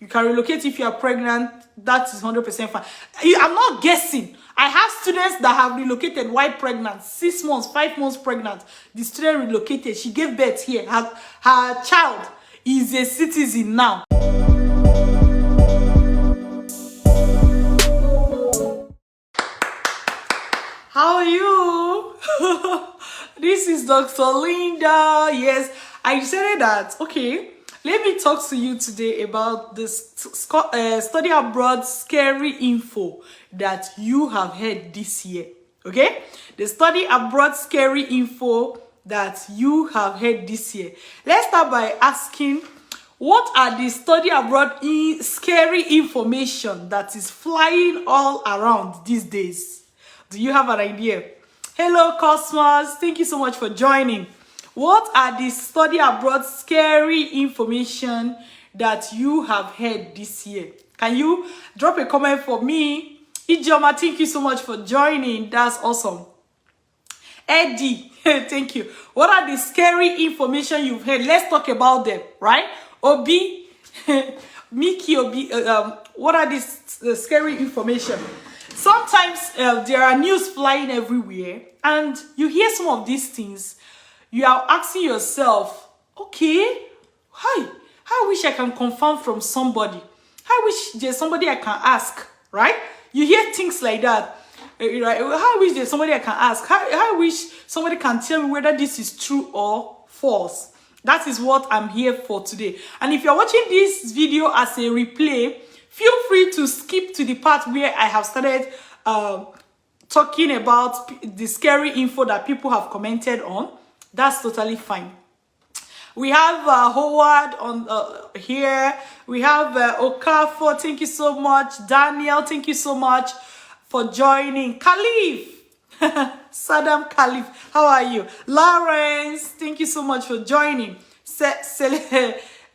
You can relocate if you are pregnant. That is 100% fine. I'm not guessing. I have students that have relocated while pregnant, 6 months, 5 months pregnant. The student relocated. She gave birth here. Her child is a citizen now. How are you? This is Dr. Linda. Yes, I decided that, okay, let me talk to you today about this study abroad scary info that you have heard this year. Okay? The study abroad scary info that you have heard this year. Let's start by asking, what are the study abroad scary information that is flying all around these days? Do you have an idea? Hello, Cosmos. Thank you so much for joining. What are the study abroad scary information that you have heard this year? Can you drop a comment for me? Ijoma, thank you so much for joining. That's awesome. Eddie, thank you. What are the scary information you've heard? Let's talk about them, right? Obi, Mickey, Obi, what are the scary information? Sometimes there are news flying everywhere, and you hear some of these things. You are asking yourself, okay, hi, I wish I can confirm from somebody. I wish there's somebody I can ask, right? You hear things like that. Right? I wish there's somebody I can ask. I wish somebody can tell me whether this is true or false. That is what I'm here for today. And if you're watching this video as a replay, feel free to skip to the part where I have started talking about the scary info that people have commented on. That's totally fine. We have Howard on here. We have Okafo. Thank you so much. Daniel, thank you so much for joining. Khalif. Saddam Khalif. How are you? Lawrence, thank you so much for joining.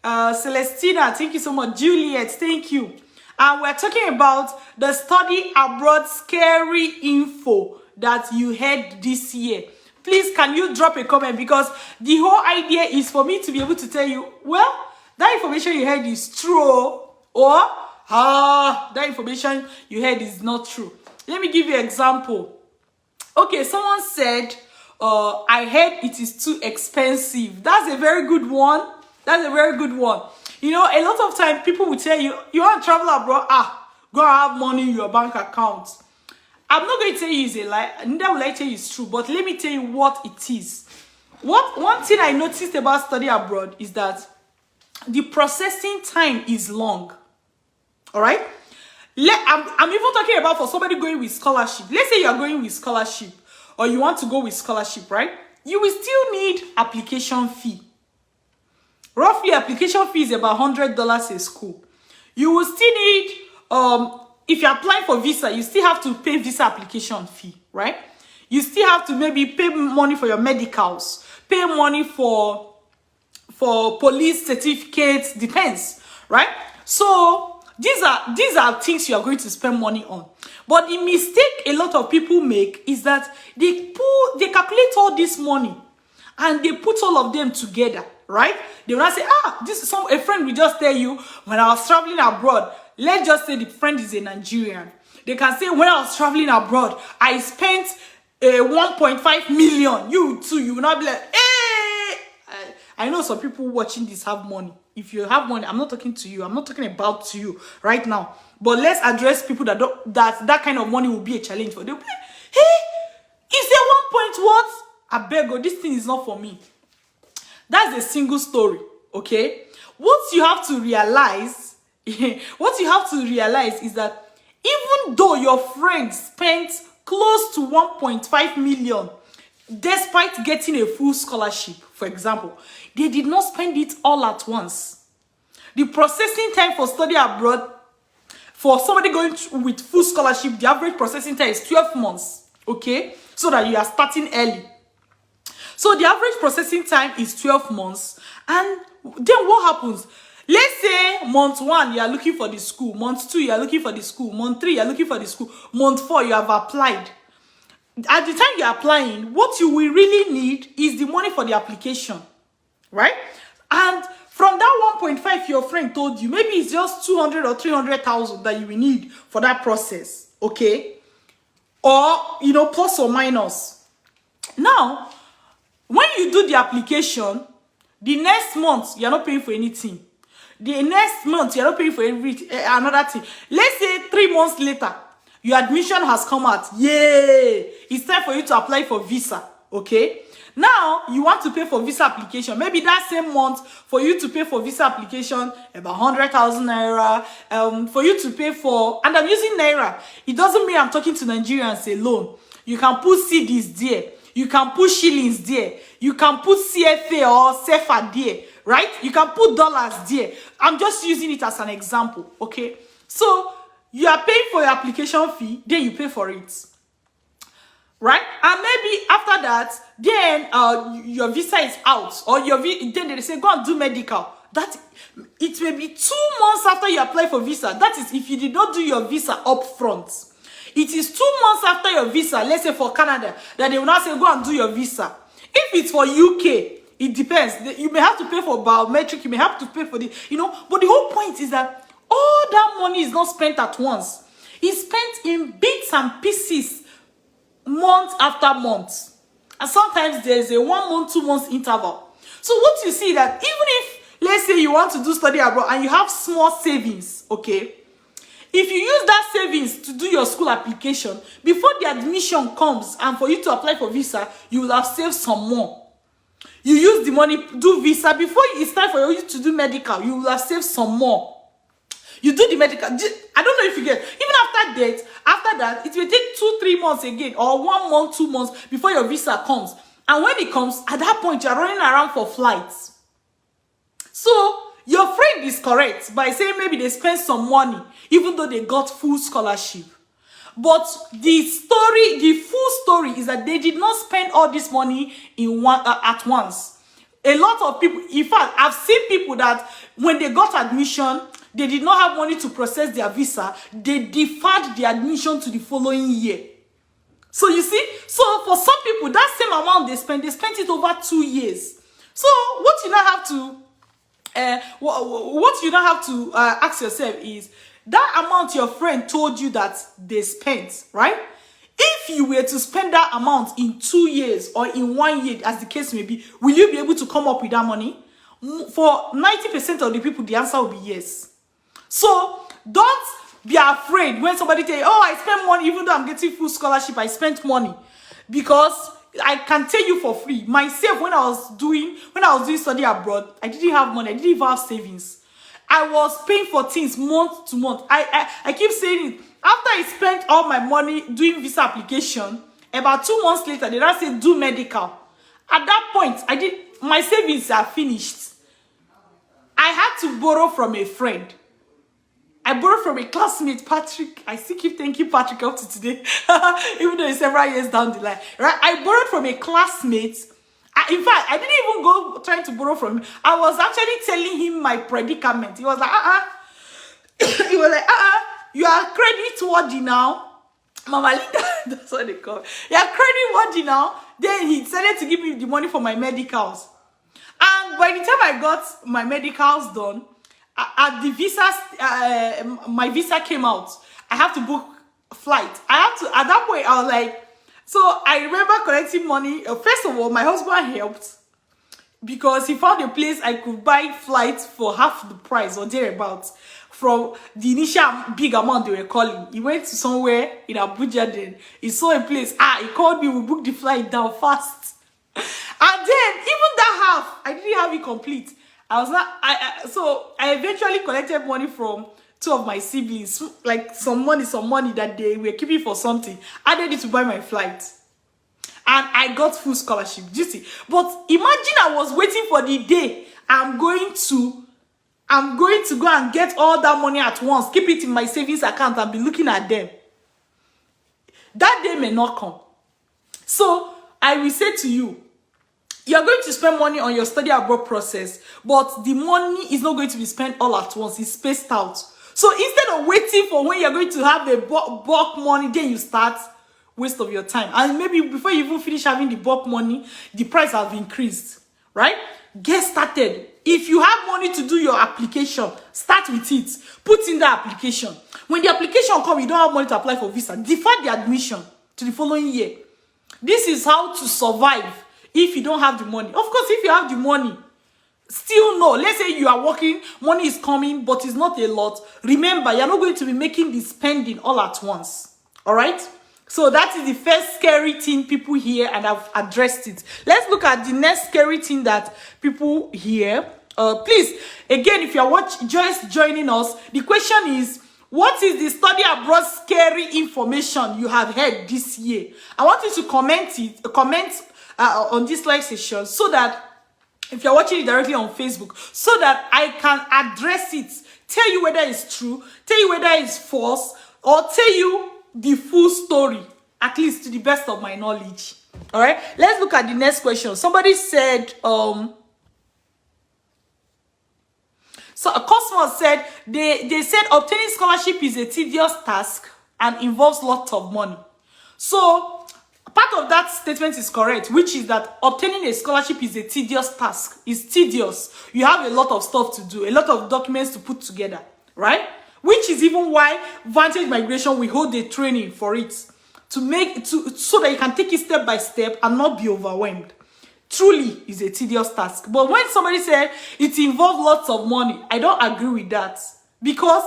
Celestina, thank you so much. Juliet, thank you. And we're talking about the study abroad scary info that you heard this year. Please, can you drop a comment? Because the whole idea is for me to be able to tell you, well, that information you heard is true, or that information you heard is not true. Let me give you an example. Okay, someone said, I heard it is too expensive. That's a very good one. That's a very good one. You know, a lot of time people will tell you, you want to travel abroad, go and have money in your bank account. I'm not going to tell you it's a lie, neither will I tell you it's true, but let me tell you what it is. One thing I noticed about study abroad is that the processing time is long. All right? I'm even talking about for somebody going with scholarship. Let's say you are going with scholarship, or you want to go with scholarship, right? You will still need application fee. Roughly, application fee is about $100 a school. You will still need, if you're applying for visa, you still have to pay visa application fee, right? You still have to maybe pay money for your medicals, pay money for police certificates, depends, right? So these are things you are going to spend money on. But the mistake a lot of people make is that they calculate all this money and they put all of them together, right? They will not say, this is a friend will just tell you, when I was traveling abroad, let's just say the friend is a Nigerian. They can say, when I was traveling abroad, I spent 1.5 million. You too, you will not be like, hey! I know some people watching this have money. If you have money, I'm not talking to you. I'm not talking about you right now. But let's address people that kind of money will be a challenge for. They'll be like, hey, is there 1 point what? I beg you, this thing is not for me. That's a single story, okay? What you have to realize is that even though your friend spent close to 1.5 million, despite getting a full scholarship, for example, they did not spend it all at once. The processing time for study abroad, for somebody going with full scholarship, the average processing time is 12 months, okay? So that you are starting early. So the average processing time is 12 months. And then what happens? Let's say month 1, you are looking for the school. Month 2, you are looking for the school. Month 3, you are looking for the school. Month 4, you have applied. At the time you are applying, what you will really need is the money for the application, right? And from And that 1.5 your friend told you, maybe it's just 200 or 300,000 that you will need for that process, okay? Or, you know, plus or minus. Now, when you do the application, the next month, you're not paying for anything. The next month, you're not paying for another thing. Let's say 3 months later, your admission has come out. Yay! It's time for you to apply for visa, okay? Now, you want to pay for visa application. Maybe that same month, for you to pay for visa application, about 100,000 naira. For you to pay for, and I'm using naira. It doesn't mean I'm talking to Nigerians alone. You can put cedis there. You can put shillings there. You can put CFA or CFA there, right? You can put dollars there. I'm just using it as an example, okay? So, you are paying for your application fee, then you pay for it. Right? And maybe after that, then your visa is out, or then they say go and do medical. That it may be 2 months after you apply for visa. That is if you did not do your visa up front. It is 2 months after your visa, let's say for Canada, that they will now say go and do your visa. If it's for UK, it depends. You may have to pay for biometric, you may have to pay for the, you know, but the whole point is that all that money is not spent at once. It's spent in bits and pieces, month after month. And sometimes there's a 1 month, 2 months interval. So what you see that even if, let's say you want to do study abroad and you have small savings, okay? If you use that savings to do your school application, before the admission comes and for you to apply for visa, you will have saved some more. You use the money to do visa. Before it's time for you to do medical, you will have saved some more. You do the medical. I don't know if you get. Even after that, it will take 2-3 months again, or 1 month, 2 months before your visa comes. And when it comes, at that point, you're running around for flights. So your friend is correct by saying maybe they spent some money, even though they got full scholarship. But the full story is that they did not spend all this money at once. A lot of people, in fact, I've seen people that when they got admission, they did not have money to process their visa. They deferred the admission to the following year. So you see, so for some people, that same amount they spent it over 2 years. So what you now have to ask yourself is, that amount your friend told you that they spent, right? If you were to spend that amount in 2 years or in 1 year, as the case may be, will you be able to come up with that money? For 90% of the people, the answer will be yes. So don't be afraid when somebody tell you, oh, I spent money, even though I'm getting full scholarship, I spent money. Because I can tell you for free, myself, when I was doing study abroad, I didn't have money, I didn't even have savings. I was paying for things month to month. I keep saying it. After I spent all my money doing visa application, about 2 months later, they now say do medical. At that point, my savings are finished. I had to borrow from a friend. I borrowed from a classmate, Patrick. I still keep thanking Patrick up to today, even though it's several years down the line. Right? I borrowed from a classmate. In fact, I didn't even go trying to borrow from him. I was actually telling him my predicament. He was like, he was like, you are credit worthy now. Mama Linda, that's what they call it. You are credit worthy now. Then he decided to give me the money for my medicals. And by the time I got my medicals done, at the visas, my visa came out. I have to book a flight. At that point, I was like, so I remember collecting money. First of all, my husband helped because he found a place I could buy flights for half the price or thereabouts from the initial big amount they were calling. He went to somewhere in Abuja then. He saw a place. He called me. We booked the flight down fast. And then, even that half, I didn't have it complete. I was not, so I eventually collected money from 2 of my siblings, like some money that they were keeping for something. I needed to buy my flight. And I got full scholarship, you see. But imagine I was waiting for the day I'm going to go and get all that money at once, keep it in my savings account and be looking at them. That day may not come. So I will say to you, you're going to spend money on your study abroad process, but the money is not going to be spent all at once. It's spaced out. So instead of waiting for when you're going to have the bulk money, then you start, waste of your time. And maybe before you even finish having the bulk money, the price has increased, right? get started. If you have money to do your application, start with it. Put in the application. When the application comes, you don't have money to apply for visa, defer the admission to the following year. This is how to survive if you don't have the money. Of course, if you have the money, still no. Let's say you are working, money is coming, but it's not a lot. Remember, you're not going to be making the spending all at once. All right? So that is the first scary thing people hear, and I've addressed it. Let's look at the next scary thing that people hear. Please, again, if you're just joining us, the question is, what is the study abroad scary information you have heard this year? I want you to comment on this live session, so that if you're watching it directly on Facebook, so that I can address it, tell you whether it's true, tell you whether it's false, or tell you the full story, at least to the best of my knowledge. All right, let's look at the next question. Somebody said, so a customer said they said obtaining scholarship is a tedious task and involves lots of money. So part of that statement is correct, which is that obtaining a scholarship is a tedious task. It's tedious. You have a lot of stuff to do, a lot of documents to put together, right? Which is even why Vantage Migration will hold a training for it, so that you can take it step by step and not be overwhelmed. Truly is a tedious task. But when somebody said it involves lots of money, I don't agree with that. Because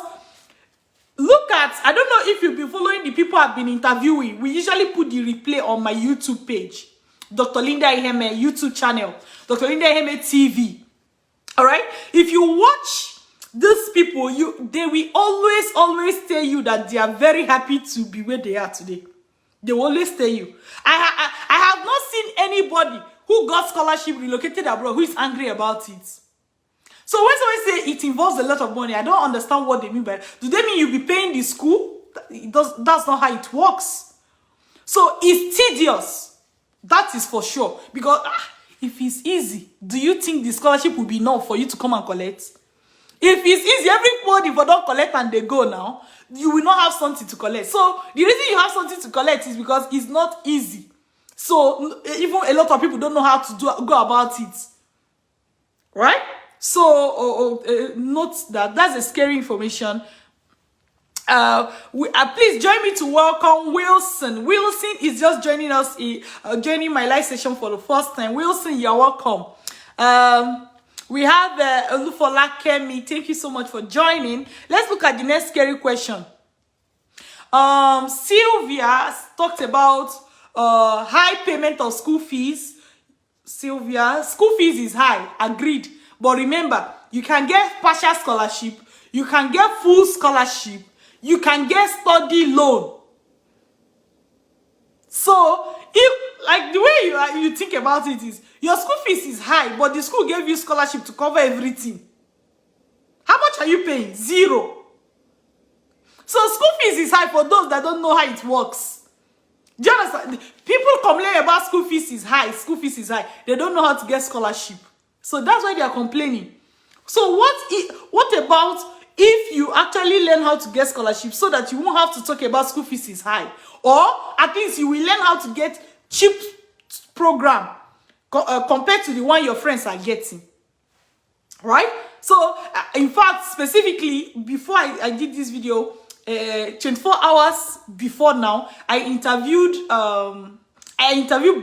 look at, I don't know if you've been following the people I've been interviewing. We usually put the replay on my YouTube page, Dr. Linda Iheme YouTube channel, Dr. Linda Iheme TV. All right? If you watch these people, they will always tell you that they are very happy to be where they are today. They will always tell you. I have not seen anybody who got scholarship relocated abroad who is angry about it. So when somebody say it involves a lot of money, I don't understand what they mean by it. Do they mean you'll be paying the school? That's not how it works. So it's tedious. That is for sure. Because if it's easy, do you think the scholarship will be enough for you to come and collect? If it's easy, everybody for don't collect and they go now, you will not have something to collect. So the reason you have something to collect is because it's not easy. So even a lot of people don't know how to go about it. Right? So note that that's a scary information. Please join me to welcome Wilson. Wilson is just joining us, joining my live session for the first time. Wilson, you're welcome. We have Olufola Kemi. Thank you so much for joining. Let's look at the next scary question. Sylvia talked about high payment of school fees. Sylvia, school fees is high, agreed. But remember, you can get partial scholarship, you can get full scholarship, you can get study loan. So, if like the way you think about it is, your school fees is high, but the school gave you scholarship to cover everything. How much are you paying? Zero. So school fees is high for those that don't know how it works. Do you understand? People complain about school fees is high. School fees is high. They don't know how to get scholarship. So that's why they are complaining. So what about if you actually learn how to get scholarship so that you won't have to talk about school fees is high? Or at least you will learn how to get cheap program compared to the one your friends are getting. Right? So, in fact, specifically, before I did this video, 24 hours before now, I interviewed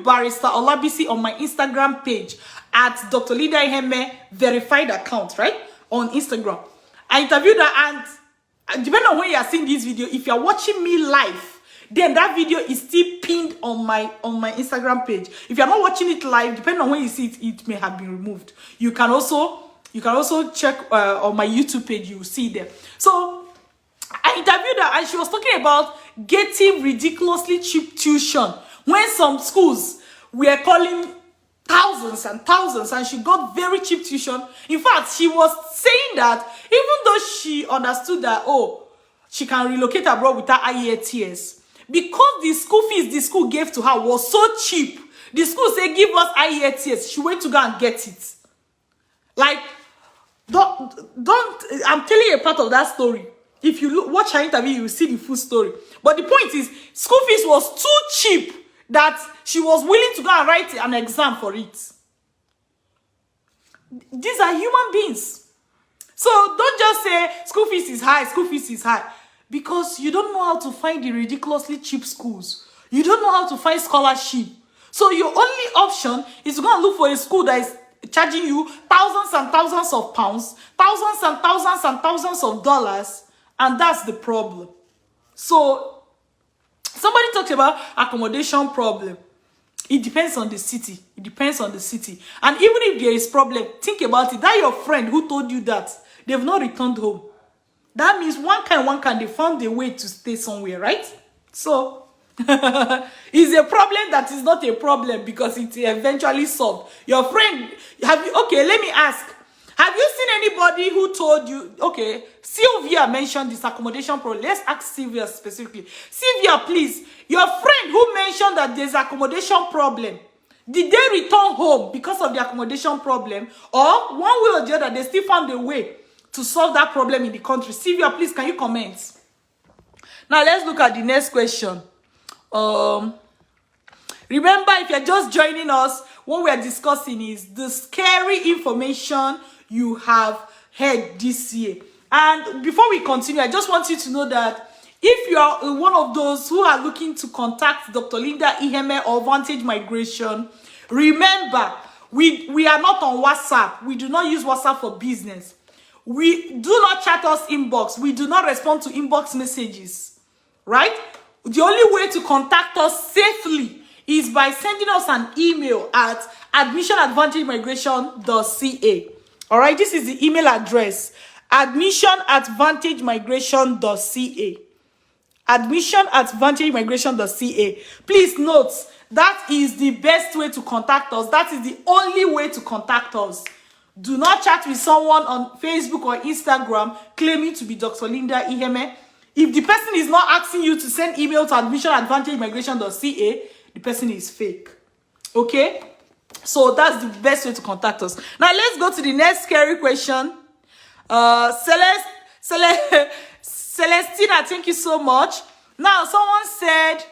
Barrister Olabisi on my Instagram page at Dr. Linda Iheme verified account, right? On Instagram. I interviewed her, and depending on when you are seeing this video, if you are watching me live, then that video is still pinned on my Instagram page. If you are not watching it live, depending on when you see it, it may have been removed. You can also check on my YouTube page. You will see there. So I interviewed her, and she was talking about getting ridiculously cheap tuition when some schools were calling thousands and thousands, and she got very cheap tuition. In fact, she was saying that even though she understood that, oh, she can relocate abroad without IELTS, because the school fees the school gave to her was so cheap, the school said, give us IELTS. She went to go and get it. Like, don't, I'm telling you a part of that story. If you watch her interview, you will see the full story. But the point is, school fees was too cheap that she was willing to go and write an exam for it. These are human beings. So don't just say school fees is high, school fees is high. Because you don't know how to find the ridiculously cheap schools. You don't know how to find scholarship. So your only option is to go and look for a school that is charging you thousands and thousands of pounds, thousands and thousands and thousands of dollars, and that's the problem. So somebody talked about accommodation problem. It depends on the city. It depends on the city. And even if there is problem, think about it. That your friend who told you that, they've not returned home. That means one can, they found a way to stay somewhere, right? So, it's a problem that is not a problem because it's eventually solved. Your friend, okay, let me ask. Have you seen anybody who told you, okay, Sylvia mentioned this accommodation problem. Let's ask Sylvia specifically. Sylvia, please, your friend who mentioned that there's accommodation problem, did they return home because of the accommodation problem? Or one way or the other, they still found a way to solve that problem in the country? Sylvia, please, can you comment? Now, let's look at the next question. Remember, if you're just joining us, what we're discussing is the scary information you have heard this year. And before we continue, I just want you to know that if you are one of those who are looking to contact Dr. Linda Iheme or Vantage Migration, remember, we are not on WhatsApp. We do not use WhatsApp for business. We do not chat us inbox. We do not respond to inbox messages, right? The only way to contact us safely is by sending us an email at admission@vantagemigration.ca. All right, this is the email address, admission@vantagemigration.ca. admission@vantagemigration.ca. Please note, that is the best way to contact us. That is the only way to contact us. Do not chat with someone on Facebook or Instagram claiming to be Dr. Linda Iheme. If the person is not asking you to send email to admission@vantagemigration.ca, the person is fake. Okay? So that's the best way to contact us. Now let's go to the next scary question. Celestina, thank you so much. Now someone said,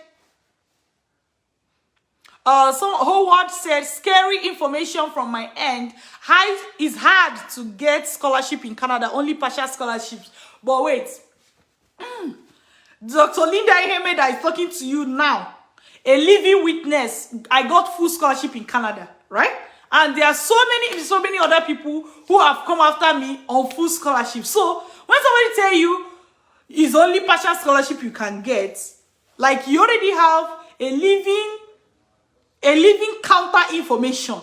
Howard said, scary information from my end. It's hard to get scholarship in Canada, only partial scholarships. But wait, Dr. Linda Iheme that is talking to you now, a living witness, I got full scholarship in Canada, right? And there are so many other people who have come after me on full scholarship. So when somebody tell you it's only partial scholarship you can get, like you already have a living counter information.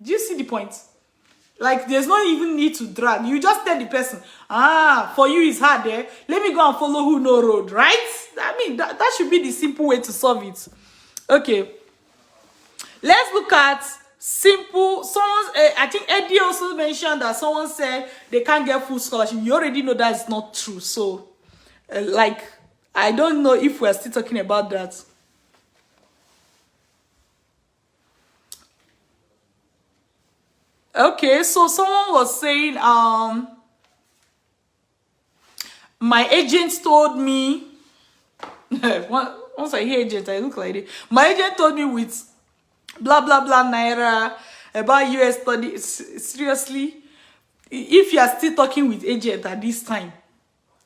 Do you see the point? Like, there's no even need to drag. You just tell the person, for you it's hard there. Let me go and follow who know road, right? I mean, that should be the simple way to solve it. Okay. Let's look at simple. I think Eddie also mentioned that someone said they can't get full scholarship. You already know that's not true. So, I don't know if we're still talking about that. Okay, so someone was saying, my agent told me, once I hear agent, I look like it. My agent told me with blah, blah, blah, Naira about US studies. Seriously, if you are still talking with agent at this time,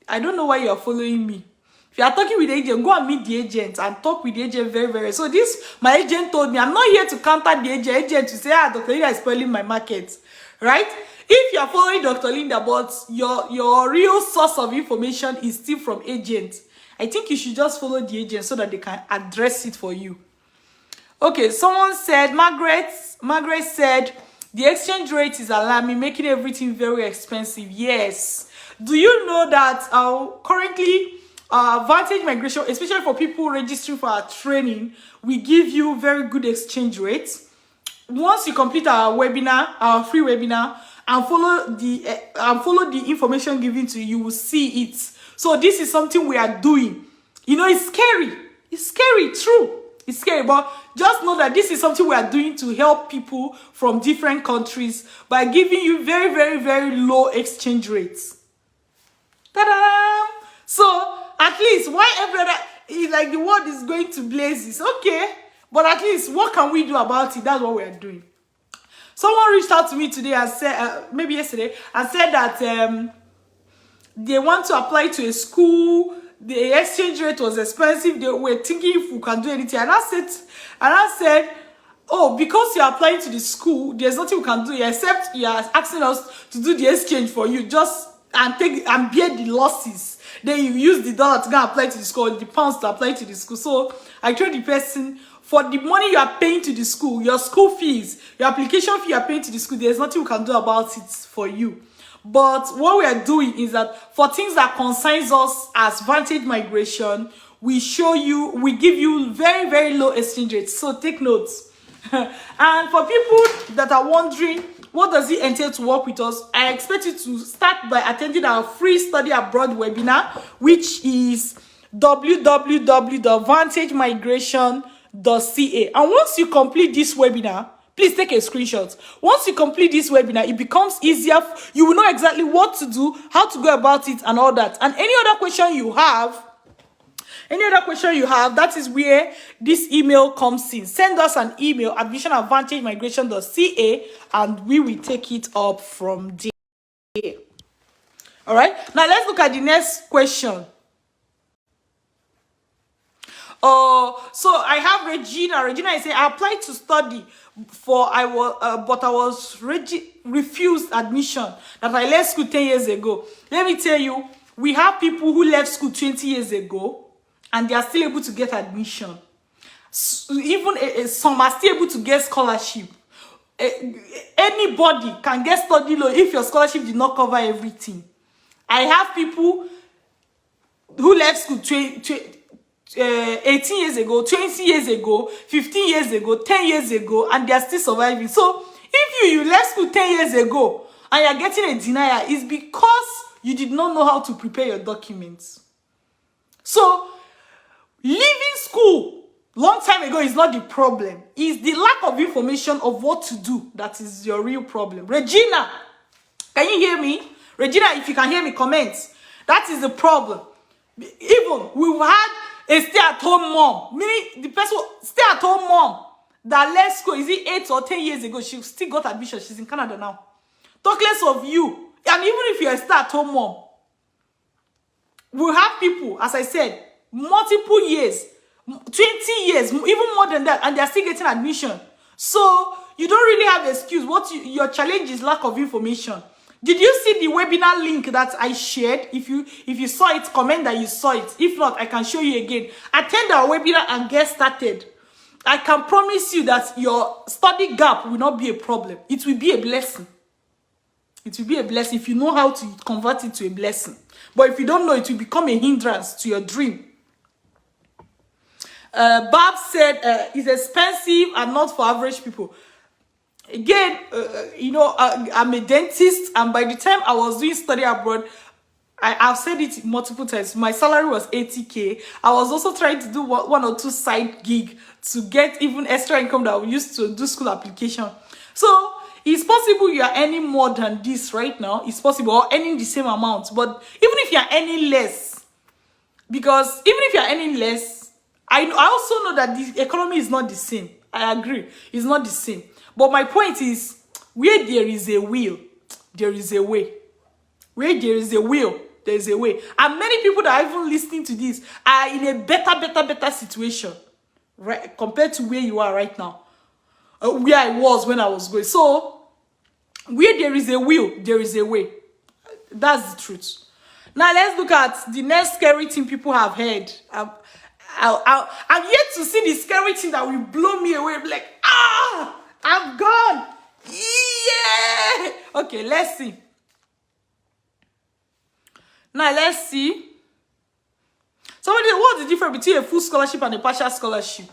I don't know why you are following me. If you are talking with the agent, go and meet the agent and talk with the agent very, very. So my agent told me, I'm not here to counter the agent to say, Dr. Linda is spoiling my market, right? If you are following Dr. Linda, but your real source of information is still from agent, I think you should just follow the agent so that they can address it for you. Okay, someone said, Margaret said, the exchange rate is alarming, making everything very expensive. Yes. Do you know that currently, Vantage Migration, especially for people registering for our training, we give you very good exchange rates. Once you complete our webinar, our free webinar, and follow the information given to you, you will see it. So this is something we are doing. You know, it's scary. It's scary, true. It's scary, but just know that this is something we are doing to help people from different countries by giving you very, very, very low exchange rates. Ta-da! So at least why every other is like the world is going to blazes, okay, but at least what can we do about it? That's what we are doing. Someone reached out to me today and said, maybe yesterday, and said that they want to apply to a school. The exchange rate was expensive. They were thinking if we can do anything. And I said, oh, because you're applying to the school, there's nothing we can do except you are asking us to do the exchange for you. Just and take and bear the losses. Then you use the dollar to go and apply to the school, the pounds to apply to the school. So I told the person, for the money you are paying to the school, your school fees, your application fee you are paying to the school, there's nothing we can do about it for you. But what we are doing is that for things that concerns us as Vantage Migration, we give you very, very low exchange rates. So take notes. And for people that are wondering, what does it entail to work with us? I expect you to start by attending our free study abroad webinar, which is www.vantagemigration.ca. And once you complete this webinar, please take a screenshot. Once you complete this webinar, it becomes easier. You will know exactly what to do, how to go about it, and all that. And any other question you have, that is where this email comes in. Send us an email, admission@vantagemigration.ca, and we will take it up from there. All right, now let's look at the next question. So I have Regina. Regina is saying, I applied to study but I was refused admission that I left school 10 years ago. Let me tell you, we have people who left school 20 years ago and they are still able to get admission. Even some are still able to get scholarship. Anybody can get study loan if your scholarship did not cover everything. I have people who left school 18 years ago, 20 years ago, 15 years ago, 10 years ago, and they are still surviving. So if you left school 10 years ago and you are getting a denial, it's because you did not know how to prepare your documents. So leaving school long time ago is not the problem. It's the lack of information of what to do that is your real problem. Regina, can you hear me? Regina, if you can hear me, comment. That is the problem. Even we've had a stay-at-home mom, meaning the person stay-at-home mom that left school, is it 8 or 10 years ago, she still got admission. She's in Canada now. Talk less of you. And even if you're a stay-at-home mom, we have people, as I said, multiple years, 20 years, even more than that, and they're still getting admission. So you don't really have an excuse. Your challenge is lack of information. Did you see the webinar link that I shared? If you saw it, comment that you saw it. If not, I can show you again. Attend our webinar and get started. I can promise you that your study gap will not be a problem. It will be a blessing. It will be a blessing if you know how to convert it to a blessing. But if you don't know, it will become a hindrance to your dream. Bob said it's expensive and not for average people. Again, I'm a dentist, and by the time I was doing study abroad, I've said it multiple times, my salary was 80K. I was also trying to do one or two side gig to get even extra income that we used to do school application. So it's possible you are earning more than this right now. It's possible, or earning the same amount. But even if you are earning less, because even if you are earning less, I also know that the economy is not the same. I agree, it's not the same. But my point is, where there is a will, there is a way. Where there is a will, there is a way. And many people that are even listening to this are in a better situation, right, compared to where you are right now, where I was when I was going. So, where there is a will, there is a way. That's the truth. Now, let's look at the next scary thing people have heard. I'm yet to see the scary thing that will blow me away. Like, I'm gone. Yeah. Okay, let's see. Now, let's see. Somebody, what's the difference between a full scholarship and a partial scholarship?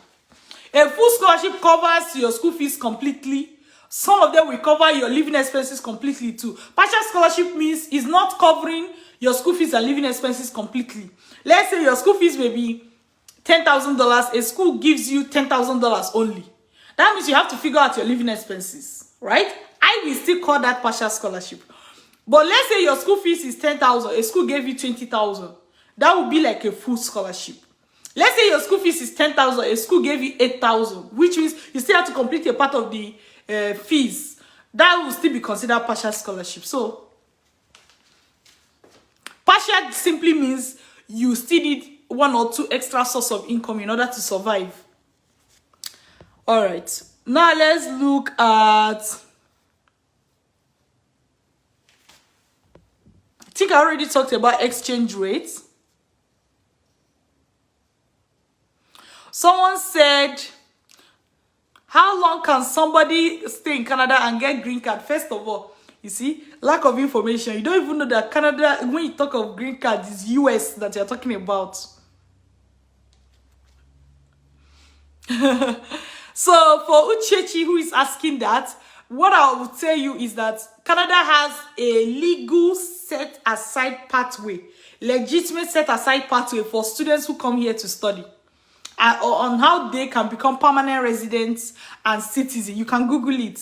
A full scholarship covers your school fees completely. Some of them will cover your living expenses completely too. Partial scholarship means it's not covering your school fees and living expenses completely. Let's say your school fees may be $10,000. A school gives you $10,000 only. That means you have to figure out your living expenses, right? I will still call that partial scholarship. But let's say your school fees is $10,000. A school gave you $20,000. That would be like a full scholarship. Let's say your school fees is $10,000. A school gave you $8,000, which means you still have to complete a part of the fees. that will still be considered partial scholarship. So partial simply means you still need 1 or 2 extra source of income in order to survive. All right, now let's look at, I think I already talked about exchange rates. Someone said, how long can somebody stay in Canada and get green card? First of all, you see, lack of information. You don't even know that Canada, when you talk of green card, is US that you're talking about. So for Uchechi, who is asking that, what I will tell you is that Canada has a legal set aside pathway, legitimate set aside pathway for students who come here to study, on how they can become permanent residents and citizens. You can Google it.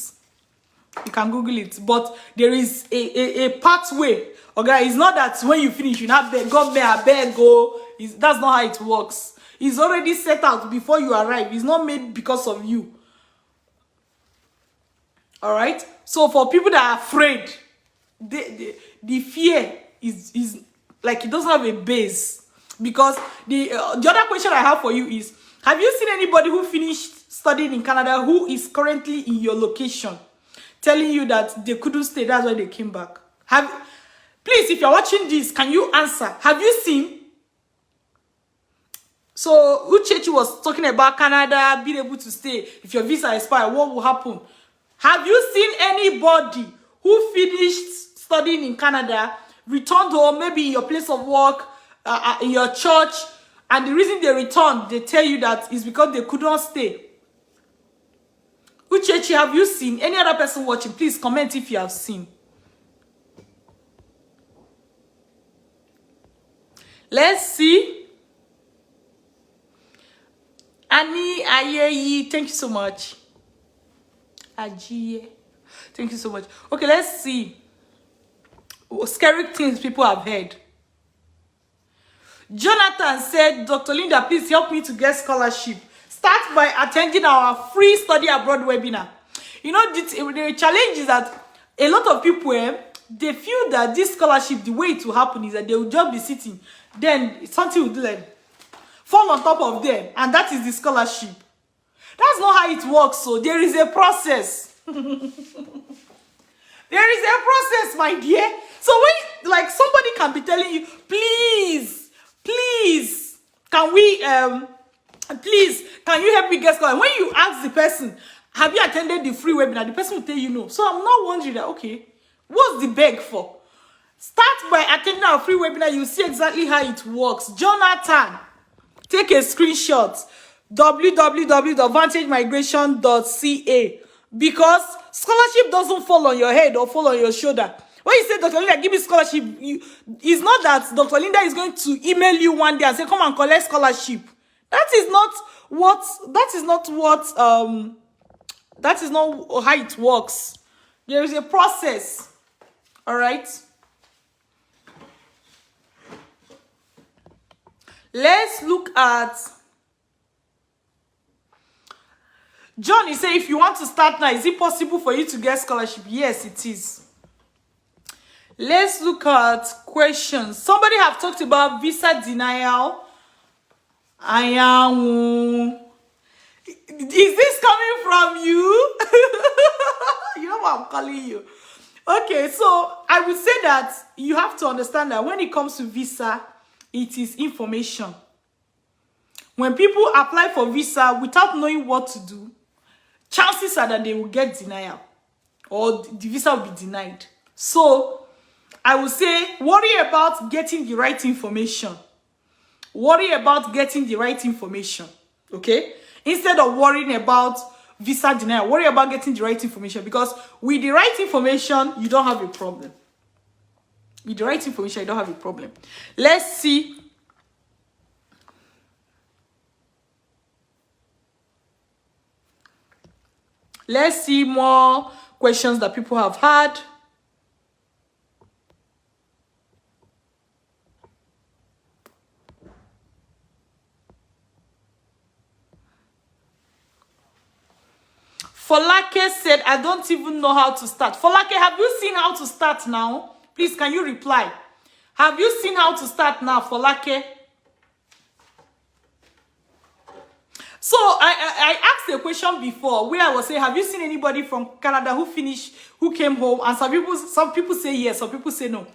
You can Google it. But there is a pathway. Okay, it's not that when you finish, you not beg, God beg, go. That's not how it works. It's already set out before you arrive. It's not made because of you. All right. So for people that are afraid, the fear is like, it doesn't have a base. Because the other question I have for you is, have you seen anybody who finished studying in Canada who is currently in your location telling you that they couldn't stay, that's why they came back? Please, if you're watching this, can you answer? Have you seen? So Uchechi was talking about Canada being able to stay. If your visa expires, what will happen? Have you seen anybody who finished studying in Canada, returned home, maybe in your place of work, in your church, and the reason they returned, they tell you that is because they could not stay? Uchechi, have you seen? Any other person watching, please comment if you have seen. Let's see. Annie Ayeyi, thank you so much. Ajiye, thank you so much. Okay, let's see. Scary things people have heard. Jonathan said, Dr. Linda, please help me to get scholarship. Start by attending our free study abroad webinar. You know, the challenge is that a lot of people, they feel that this scholarship, the way it will happen is that they will just be sitting. Then something will do like fall on top of them, and that is the scholarship. That's not how it works. So there is a process. There is a process, my dear. So when, like, somebody can be telling you, please, can we, please, can you help me get scholarship? When you ask the person, have you attended the free webinar? The person will tell you no. So I'm not wondering that, okay, what's the beg for? Start by attending our free webinar. You see exactly how it works. Jonathan, take a screenshot. www.vantagemigration.ca, because scholarship doesn't fall on your head or fall on your shoulder. When you say, Dr. Linda, give me scholarship, it's not that Dr. Linda is going to email you one day and say, come and collect scholarship. That is not how it works. There is a process. All right. Let's look at John. Is saying, if you want to start now, is it possible for you to get scholarship? Yes, it is. Let's look at questions. Somebody have talked about visa denial. Is this coming from you? You know what I'm calling you. Okay, so I would say that you have to understand that when it comes to visa, it is information. When people apply for visa without knowing what to do, chances are that they will get denial or the visa will be denied. So I would say, worry about getting the right information. Worry about getting the right information, okay? Instead of worrying about visa denial, worry about getting the right information, because with the right information, you don't have a problem. With the right information, you don't have a problem. Let's see. Let's see more questions that people have had. Folake said, I don't even know how to start. Folake, have you seen how to start now? Please, can you reply? Have you seen how to start now, Folake? So I asked a question before where I was saying, have you seen anybody from Canada who came home? And some people say yes, some people say no.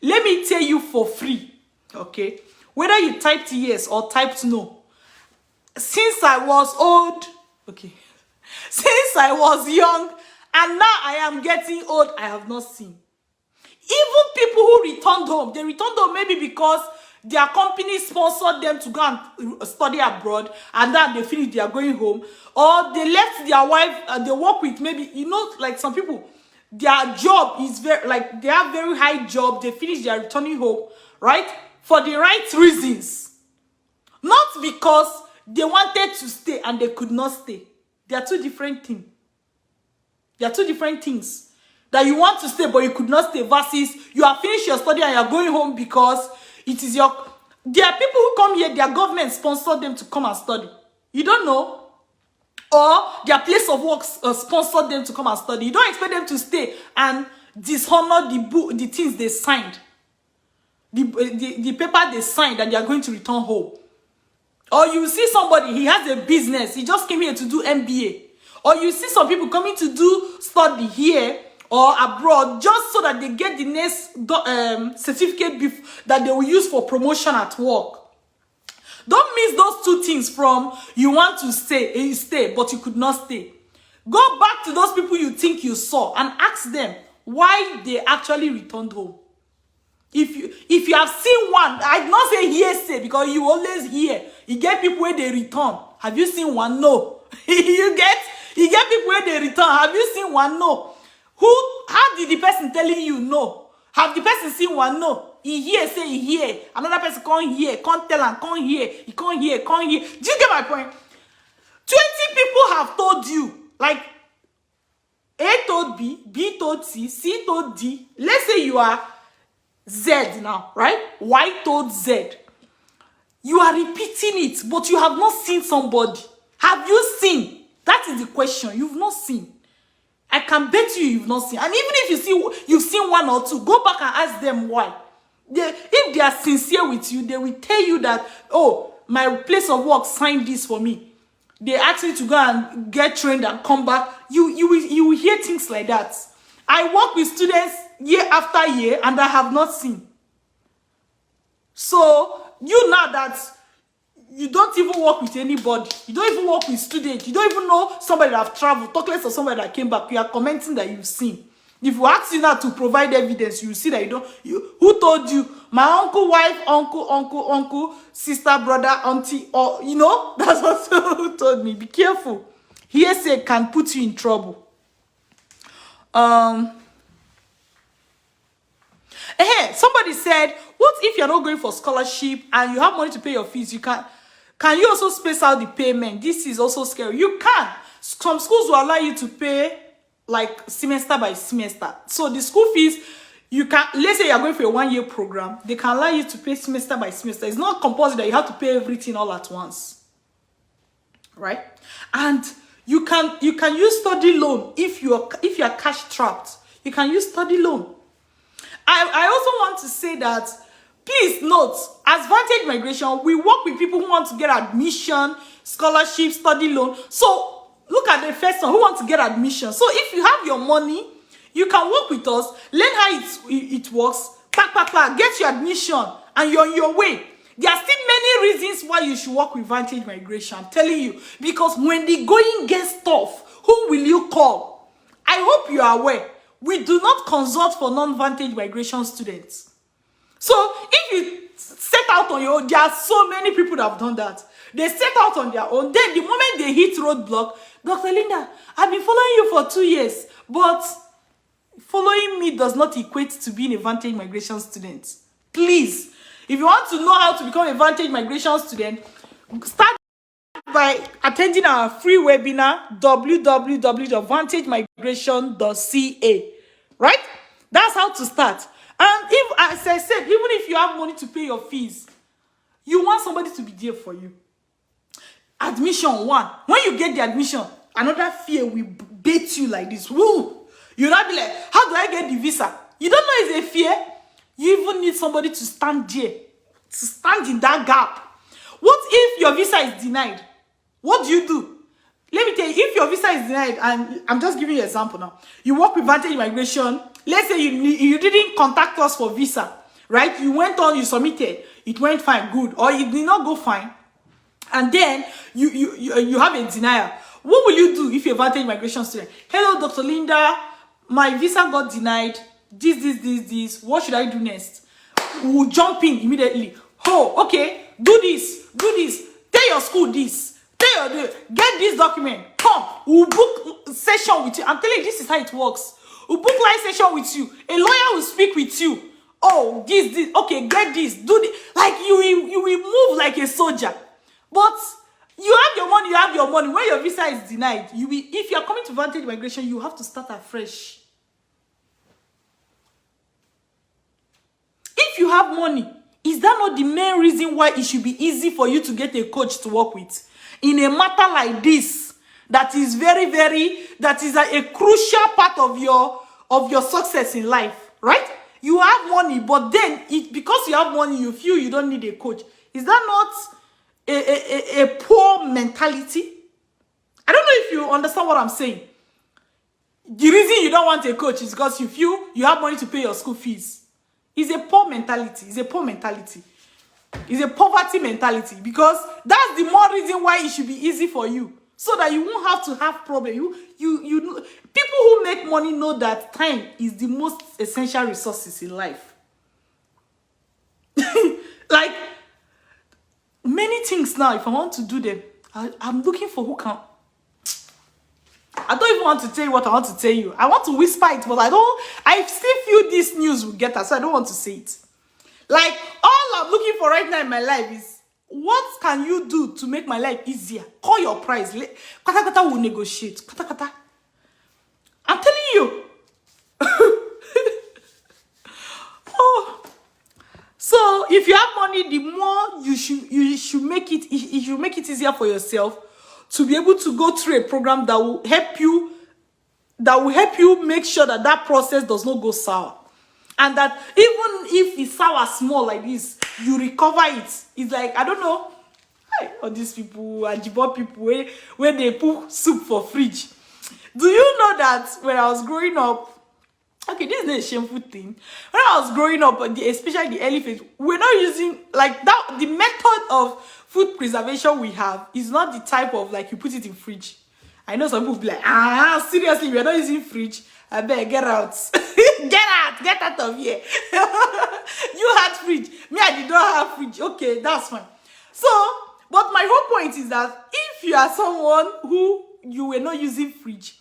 Let me tell you for free, okay? Whether you typed yes or typed no. Since I was old, okay, since I was young, and now I am getting old, I have not seen. Even people who returned home, they returned home maybe because their company sponsored them to go and study abroad, and then they finish, they are going home, or they left their wife and they work with maybe, you know, like some people, their job is very, like they have very high job, they finish, they are returning home, right? For the right reasons. Not because they wanted to stay and they could not stay. They are two different things. They are two different things. That you want to stay but you could not stay versus you have finished your study and you are going home because it is your... There are people who come here, their government sponsored them to come and study. You don't know. Or their place of work sponsored them to come and study. You don't expect them to stay and dishonor the things they signed. The paper they signed that they are going to return home. Or you see somebody, he has a business, he just came here to do MBA. Or you see some people coming to do study here or abroad just so that they get the next certificate that they will use for promotion at work. Don't miss those two things from you want to stay, but you could not stay. Go back to those people you think you saw and ask them why they actually returned home. If you have seen one, I not say hearsay because you always hear. You get people where they return. Have you seen one? No. you get people where they return. Have you seen one? No. How did the person telling you no? Have the person seen one? No. He hear, say he hear. Another person can't hear, can't tell and can't hear. He can't hear, can't hear. Do you get my point? 20 people have told you, like A told B, B told C, C told D. Let's say you are Z now, right? Y told Z. You are repeating it, but you have not seen somebody. Have you seen? That is the question. You've not seen. I can bet you've not seen. And even if you've seen one or two, go back and ask them why. If they are sincere with you, they will tell you that, oh, my place of work signed this for me. They asked me to go and get trained and come back. You will hear things like that. I work with students year after year and I have not seen. So, you know that you don't even work with anybody. You don't even work with students. You don't even know somebody that have traveled. Talk less of somebody that came back. You are commenting that you've seen. If you ask you now to provide evidence, you see that you don't. Who told you? My uncle, wife, uncle, sister, brother, auntie, or you know, that's what who told me. Be careful. Hearsay can put you in trouble. Somebody said, what if you're not going for scholarship and you have money to pay your fees? Can you also space out the payment? This is also scary. You can. Some schools will allow you to pay like semester by semester. So the school fees, you can, let's say you're going for a 1-year program, they can allow you to pay semester by semester. It's not compulsory that you have to pay everything all at once. Right? And you can use study loan if you're cash trapped. You can use study loan. I also want to say that, please note, as Vantage Migration, we work with people who want to get admission, scholarship, study loan. So look at the first one, who wants to get admission. So if you have your money, you can work with us, learn how it works, get your admission, and you're on your way. There are still many reasons why you should work with Vantage Migration. I'm telling you, because when the going gets tough, who will you call? I hope you are aware. We do not consult for non-Vantage Migration students. So if you set out on your own, there are so many people that have done that. They set out on their own. Then the moment they hit roadblock, Dr. Linda, I've been following you for 2 years, but following me does not equate to being a Vantage Migration student. Please, if you want to know how to become a Vantage Migration student, start by attending our free webinar, www.vantagemigration.ca. Right? That's how to start. And if, as I said, even if you have money to pay your fees, you want somebody to be there for you. Admission 1. When you get the admission, Another fear will bait you like this. Woo! You'll not be like, how do I get the visa? You don't know it's a fear. You even need somebody to stand there, to stand in that gap. What if your visa is denied? What do? Let me tell you, if your visa is denied, and I'm just giving you an example now. You work with Vantage Immigration. Let's say you didn't contact us for visa, right? You went on, you submitted. It went fine, good. Or it did not go fine. And then you have a denial. What will you do if you're a Vantage Immigration student? Hello, Dr. Linda. My visa got denied. This. What should I do next? We'll jump in immediately. Oh, okay. Do this. Tell your school this. Get this document. Come. We'll book session with you. I'm telling you, this is how it works. We'll book live session with you. A lawyer will speak with you. Oh, this. Okay, get this. Do this. Like you will move like a soldier. But you have your money. When your visa is denied, if you are coming to Vantage Migration, you have to start afresh. If you have money, is that not the main reason why it should be easy for you to get a coach to work with? In a matter like this, that is that is a crucial part of your success in life, right? You have money, but then because you have money, you feel you don't need a coach. Is that not a poor mentality? I don't know if you understand what I'm saying. The reason you don't want a coach is because you feel you have money to pay your school fees. It's a poor mentality. It's a poverty mentality, because that's the more reason why it should be easy for you, so that you won't have to have problems. People who make money know that time is the most essential resources in life. Like many things now, if I want to do them, I'm looking for who can. I don't even want to tell you what I want to tell you. I want to whisper it, but I still feel this news will get us, so I don't want to say it. Like, all I'm looking for right now in my life is, what can you do to make my life easier? Call your price. Kata kata will negotiate. Kata kata. I'm telling you. Oh. So, if you have money, the more you should make it easier for yourself to be able to go through a program that will help you make sure that process does not go sour. And that even if it's sour small like this, you recover it. It's like, I don't know, all these people, Ajibo people, where they put soup for fridge. Do you know that when I was growing up, okay, this is not a shameful thing. When I was growing up, especially the early phase, we're not using, like, that. The method of food preservation we have is not the type of, like, you put it in fridge. I know some people be like, seriously, we're not using fridge. I beg, get out. Get out of here. You had fridge. Me, I did not have fridge. Okay, that's fine. So, but my whole point is that if you are someone who you were not using fridge,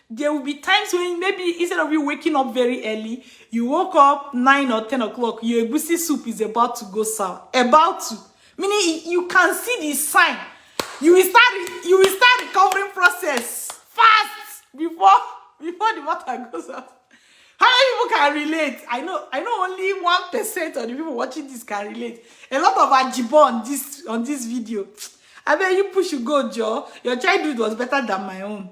there will be times when maybe instead of you waking up very early, you woke up 9 or 10 o'clock, your egusi soup is about to go sour. About to. Meaning you can see the sign. You will start recovering process fast before the water goes out. How many people can relate? I know only 1% of the people watching this can relate. A lot of ajibo on this video. I bet you push you go, Joe. Your childhood was better than my own.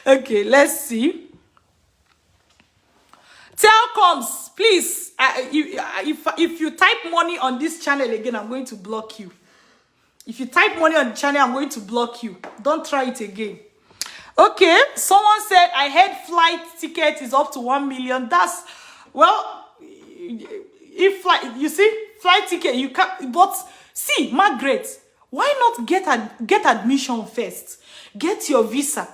Okay, let's see. Telcoms, please. If you type money on this channel again, I'm going to block you. If you type money on the channel, I'm going to block you. Don't try it again. Okay, someone said, I heard flight ticket is up to 1 million. That's, well, if flight ticket, you can't, but see, Margaret, why not get admission first? Get your visa.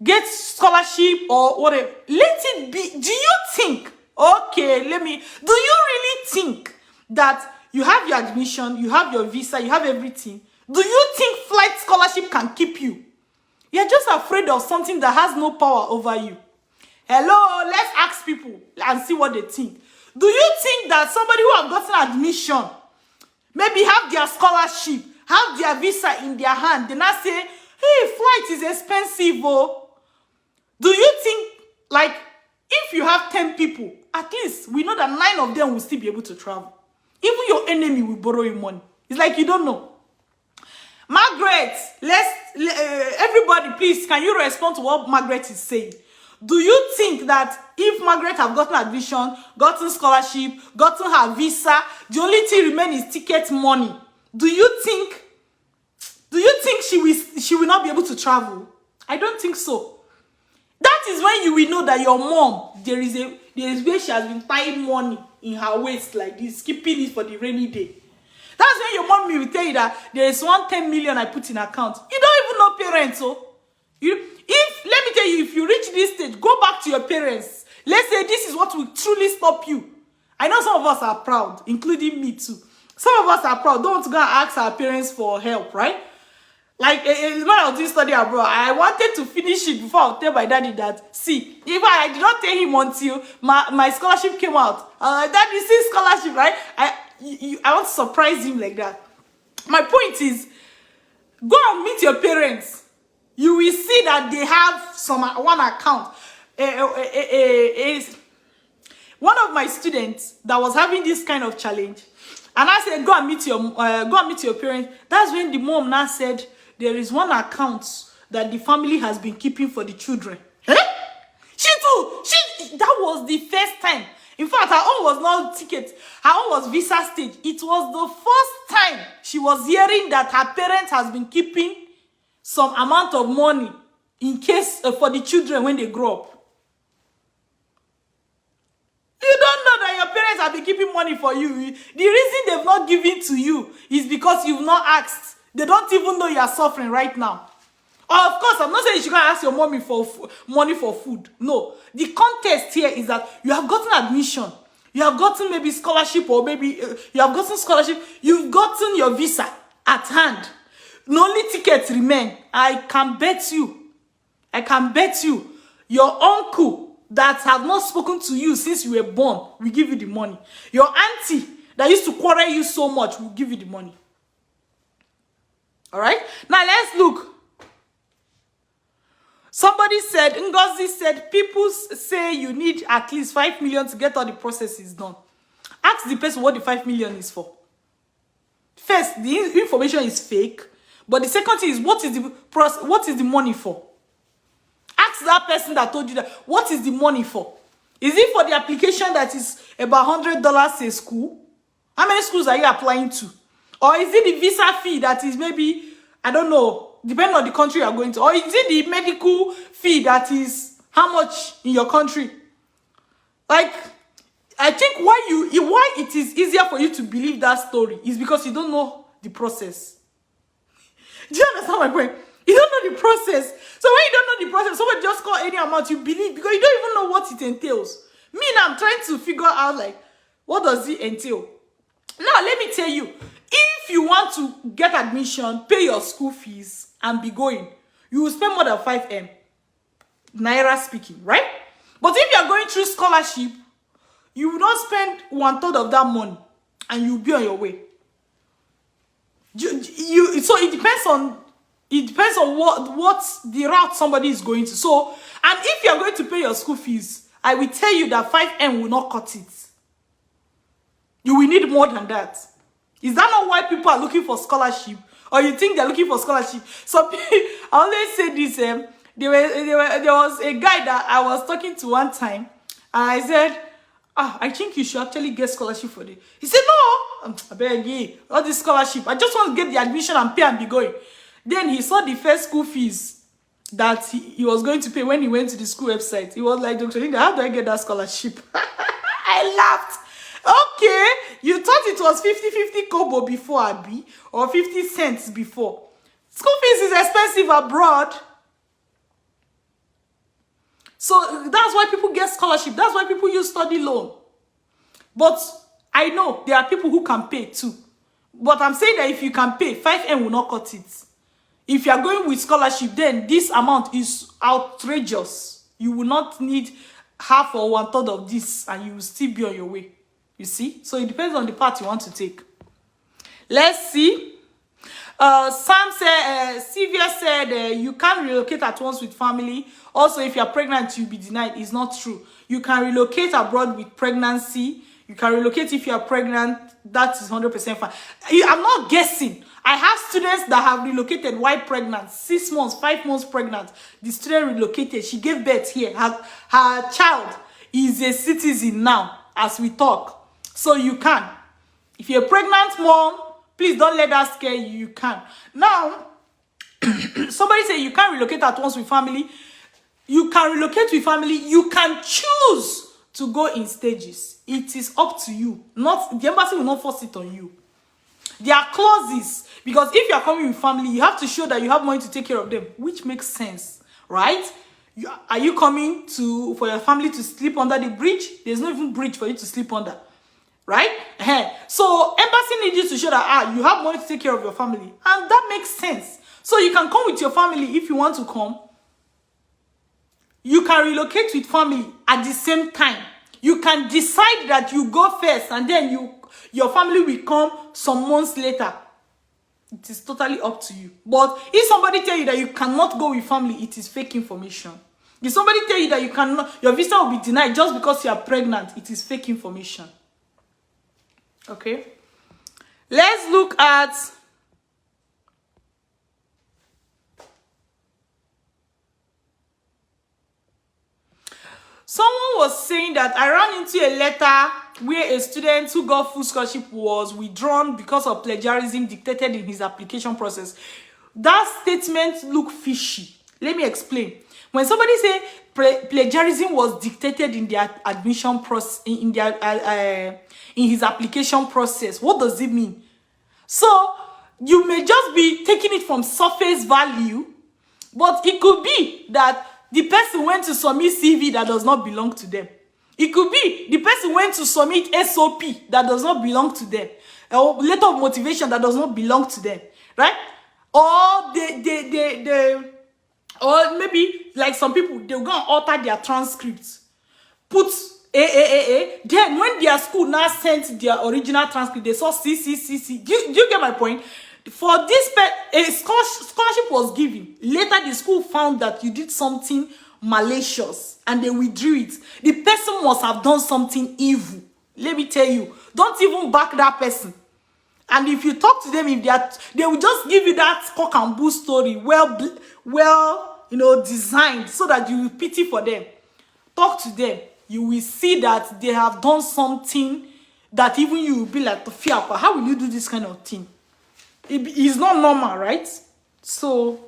Get scholarship or whatever. Let it be. Do you think, okay, do you really think that you have your admission, you have your visa, you have everything? Do you think flight scholarship can keep you? You're just afraid of something that has no power over you. Hello, let's ask people and see what they think. Do you think that somebody who has gotten admission, maybe have their scholarship, have their visa in their hand, they now say, hey, flight is expensive, oh. Do you think, like, if you have 10 people, at least we know that 9 of them will still be able to travel. Even your enemy will borrow you money. It's like you don't know. Margaret, everybody, please, can you respond to what Margaret is saying? Do you think that if Margaret have gotten admission, gotten scholarship, gotten her visa, the only thing remain is ticket money? Do you think she will not be able to travel? I don't think so. That is when you will know that your mom, there is where she has been tying money in her waist like this, keeping it for the rainy day. That's when your mom will tell you that there is 110 million I put in account. You don't even know parents, so let me tell you, if you reach this stage, go back to your parents. Let's say this is what will truly stop you. I know some of us are proud, including me too. Some of us are proud, don't want to go and ask our parents for help, right? Like, when I was doing study abroad, I wanted to finish it before I would tell my daddy that, see, if I did not tell him until my scholarship came out. Daddy, see scholarship, right? I want to surprise him like that. My point is, go and meet your parents. You will see that they have one account. One of my students that was having this kind of challenge, and I said, go and meet your parents. That's when the mom now said, there is one account that the family has been keeping for the children. Eh? That was the first time. In fact, her own was not ticket. Her own was visa stage. It was the first time she was hearing that her parents has been keeping some amount of money in case for the children when they grow up. You don't know that your parents have been keeping money for you. The reason they've not given to you is because you've not asked. They don't even know you are suffering right now. Of course, I'm not saying you should go and ask your mommy for money for food. No. The context here is that you have gotten admission. You have gotten maybe scholarship, or maybe you have gotten scholarship. You've gotten your visa at hand. The only tickets remain. I can bet you, your uncle that have not spoken to you since you were born will give you the money. Your auntie that used to quarrel you so much will give you the money. All right? Now let's look. Somebody said, Ngozi said, people say you need at least 5 million to get all the processes done. Ask the person what the 5 million is for. First, the information is fake. But the second thing is, what is the money for? Ask that person that told you that, what is the money for? Is it for the application that is about $100 a school? How many schools are you applying to? Or is it the visa fee that is maybe, I don't know, depending on the country you are going to? Or is it the medical fee that is how much in your country? Like, I think why it is easier for you to believe that story is because you don't know the process. Do you understand my point? You don't know the process. So when you don't know the process, somebody just call any amount you believe because you don't even know what it entails. Me now, I'm trying to figure out, like, what does it entail? Now, let me tell you, if you want to get admission, pay your school fees, and be going, you will spend more than 5M. Naira speaking, right? But if you are going through scholarship, you will not spend 1/3 of that money, and you'll be on your way. So it depends on what the route somebody is going to. So, and if you are going to pay your school fees, I will tell you that 5M will not cut it. You will need more than that. Is that not why people are looking for scholarship? Or you think they're looking for scholarship? So I always say this. There was a guy that I was talking to one time, and I said, I think you should actually get scholarship for this. He said, no, I beg you, all this scholarship. I just want to get the admission and pay and be going. Then he saw the first school fees that he was going to pay when he went to the school website. He was like, Dr. Linda, how do I get that scholarship? I laughed. Okay, you thought it was 50-50 kobo before, Abi, or 50 cents before. School fees is expensive abroad. So that's why people get scholarship. That's why people use study loan. But I know there are people who can pay too. But I'm saying that if you can pay, 5M will not cut it. If you are going with scholarship, then this amount is outrageous. You will not need half or 1/3 of this, and you will still be on your way. You see? So it depends on the path you want to take. Let's see. Sam said, Sylvia said, you can't relocate at once with family. Also, if you're pregnant, you'll be denied. It's not true. You can relocate abroad with pregnancy. You can relocate if you are pregnant. That is 100% fine. I'm not guessing. I have students that have relocated while pregnant, 6 months, 5 months pregnant. The student relocated. She gave birth here. Her child is a citizen now as we talk. So you can. If you're a pregnant mom, please don't let that scare you. You can. Now, somebody say you can't relocate at once with family. You can relocate with family. You can choose to go in stages. It is up to you. Not the embassy will not force it on you. There are clauses, because if you are coming with family, you have to show that you have money to take care of them, which makes sense, right? Are you coming for your family to sleep under the bridge? There's no even bridge for you to sleep under, right? So embassy needs you to show that you have money to take care of your family, and that makes sense. So you can come with your family if you want to come. You can relocate with family at the same time. You can decide that you go first and then your family will come some months later. It is totally up to you. But if somebody tell you that you cannot go with family, it is fake information. If somebody tell you that you cannot, your visa will be denied just because you are pregnant, it is fake information. Okay? Let's look at someone was saying that I ran into a letter where a student who got full scholarship was withdrawn because of plagiarism dictated in his application process. That statement look fishy. Let me explain. When somebody say plagiarism was dictated in their admission process, in his application process, what does it mean? So you may just be taking it from surface value, but it could be that the person went to submit CV that does not belong to them. It could be the person went to submit SOP that does not belong to them, or letter of motivation that does not belong to them, right? Or or maybe like some people, they're going to alter their transcripts, put A. Then when their school now sent their original transcript, they saw C. Do you get my point? For this, a scholarship was given. Later, the school found that you did something malicious and they withdrew it. The person must have done something evil. Let me tell you, don't even back that person. And if you talk to them, they will just give you that cock and bull story, well, designed, so that you will pity for them. Talk to them. You will see that they have done something that even you will be like, how will you do this kind of thing? It's not normal, right? So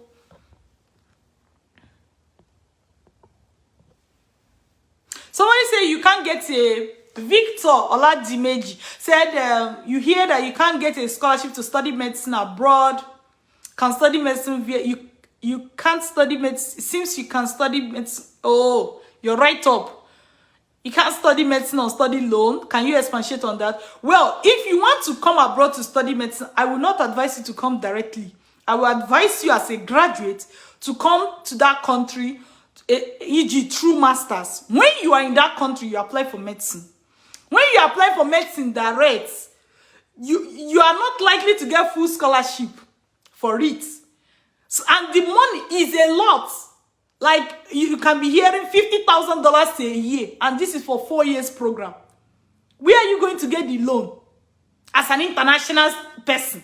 somebody say you can't get a Victor Oladimeji said you hear that you can't get a scholarship to study medicine abroad. Can study medicine via you can't study medicine. It seems you can study medicine. Oh, you're right up. You can't study medicine on study loan. Can you expatiate on that? Well, if you want to come abroad to study medicine, I will not advise you to come directly. I will advise you as a graduate to come to that country, e.g. through masters. When you are in that country, you apply for medicine. When you apply for medicine direct, you are not likely to get full scholarship for it. So, and the money is a lot. Like, you can be hearing $50,000 a year, and this is for 4 years program. Where are you going to get the loan as an international person?